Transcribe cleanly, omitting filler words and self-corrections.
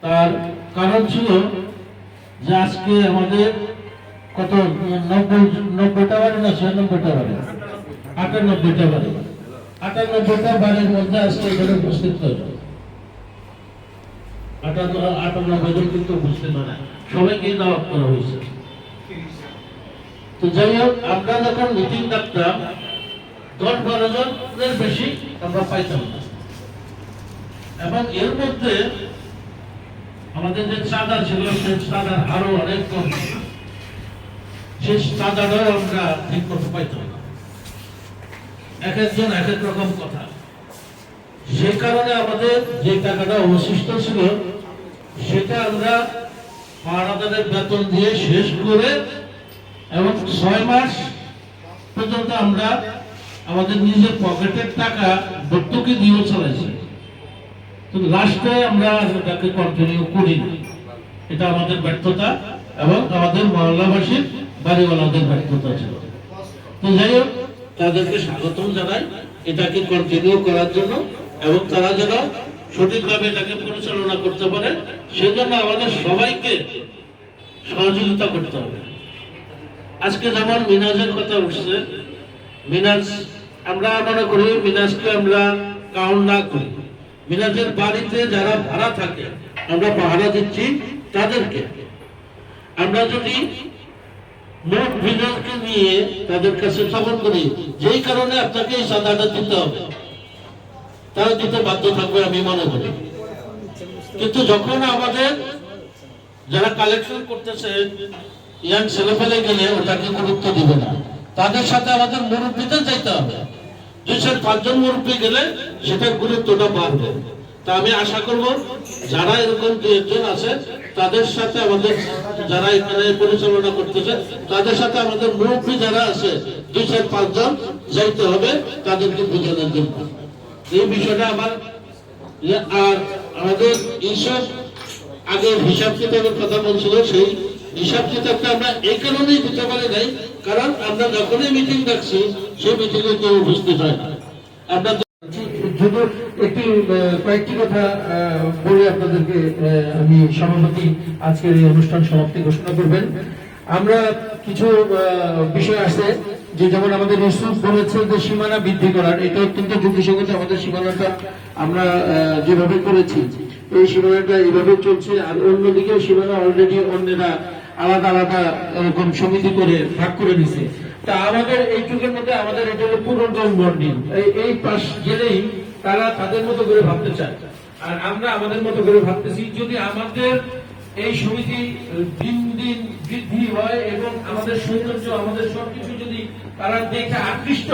তার কারণ ছিল যে আজকে আমাদের কত 90টা বাড়ি না 96টা বাড়ি, 98টা বাড়ি, 98টা বাড়ির মধ্যে আজকে এখানে উপস্থিত হয়েছে। 98 জন কিন্তু উপস্থিত হয়, সবাইকে দাওয়াত করা হয়েছে। তো যাই হোক, আমরা যখন মিটিং ডাকতাম 10-12 জনের বেশি আমরা পাইতাম না, এবং এর মধ্যে আমাদের যে চাঁদা ছিল সেই চাঁদা আরো অনেক কম, সেই চাঁদাটাও আমরা ঠিক মতো পাইতাম না, এক একজন এক এক রকম কথা। সে কারণে আমাদের যে টাকাটা অবশিষ্ট ছিল সেটা আমরা পাহারাদারের বেতন দিয়ে শেষ করে এবং 6 মাস পর্যন্ত আমরা আমাদের নিজের পকেটের টাকা ভর্তুকি দিয়ে চালাইছি। কিন্তু লাস্টে আমরা এটাকে কন্টিনিউ করিনি। এটা আমাদের ব্যর্থতা এবং আমাদের মহল্লাবাসীর বাড়িওয়ালাদের ব্যর্থতা ছিল। তো যাই হোক, তাদেরকে স্বাগতম জানাই এটাকে কন্টিনিউ করার জন্য, এবং তারা যেন সঠিকভাবে এটাকে পরিচালনা করতে পারে সেজন্য আমাদের সবাইকে সহযোগিতা করতে হবে। আজকে যেমন মিনাজের কথা উঠছে, মিনাজ আমরা মনে করি মিনাজকে আমরা কাউন্ট না করি, মিনাজের বাড়িতে যারা ভাড়া থাকে আমরা পাহারা দিচ্ছি তাদেরকে। আমরা যদি মোট মিনাজকে নিয়ে তাদের কাছে স্থাপন করি যেই কারণে আপনাকে এই চাঁদাটা দিতে হবে, তারা দিতে বাধ্য থাকবে আমি মনে করি। কিন্তু যখন আমাদের যারা কালেকশন করতেছে ইয়াং ছেলেপেলে গেলে ওটাকে গুরুত্ব দিবে না, তাদের সাথে আমাদের মুরব্বীতে যাইতে হবে। 2-5 জন মুরব্বী গেলে সেটার গুরুত্বটা বাড়বে। তা আমি আশা করব যারা এরকম 2-1 জন আছে তাদের সাথে আমাদের, যারা এখানে পরিচালনা করতেছে তাদের সাথে আমাদের মুরব্বী যারা আছে 2-4-5 জন যাইতে হবে তাদেরকে বোঝানোর জন্য। এই বিষয়টা আমার। আর আমাদের এইসব আগে হিসাব কিতাবের কথা বলছিল, সেই হিসাব কিতাবটা আমরা এই কারণেই দিতে পারি নাই, কারণ আমরা যখনই মিটিং ডাকছি সেই মিটিংয়ে কেউ উপস্থিত হয় না। আমরা শুধু একটি কয়েকটি কথা বলে আপনাদেরকে আমি সভাপতি আজকের এই অনুষ্ঠান সমাপ্তি ঘোষণা করবেন। আমরা কিছু বিষয় আছে যে, যেমন আমাদের ইউসুফ বলেছে যে সীমানা বৃদ্ধি করার, এটা অত্যন্ত যুক্তিসঙ্গত। আমাদের সীমানাটা আমরা যেভাবে করেছি এই সীমানাটা এইভাবে চলছে, আর অন্যদিকে সীমানা অলরেডি অন্যরা আলাদা আলাদা এরকম সমিতি করে ভাগ করে নিছে। তা আমাদের এই যুগের মধ্যে আমাদের এটা হলো পুনর্গম বন্ডিং, এই পাশ গেলেই তারা তাদের মতো করে ভাবতে চায়, আর আমরা আমাদের মতো করে ভাবতেছি। যদি আমাদের এই সমিতি দিন দিন বৃদ্ধি হয় এবং আমাদের সৌন্দর্য, আমাদের সবকিছু যদি তারা দেখে আকৃষ্ট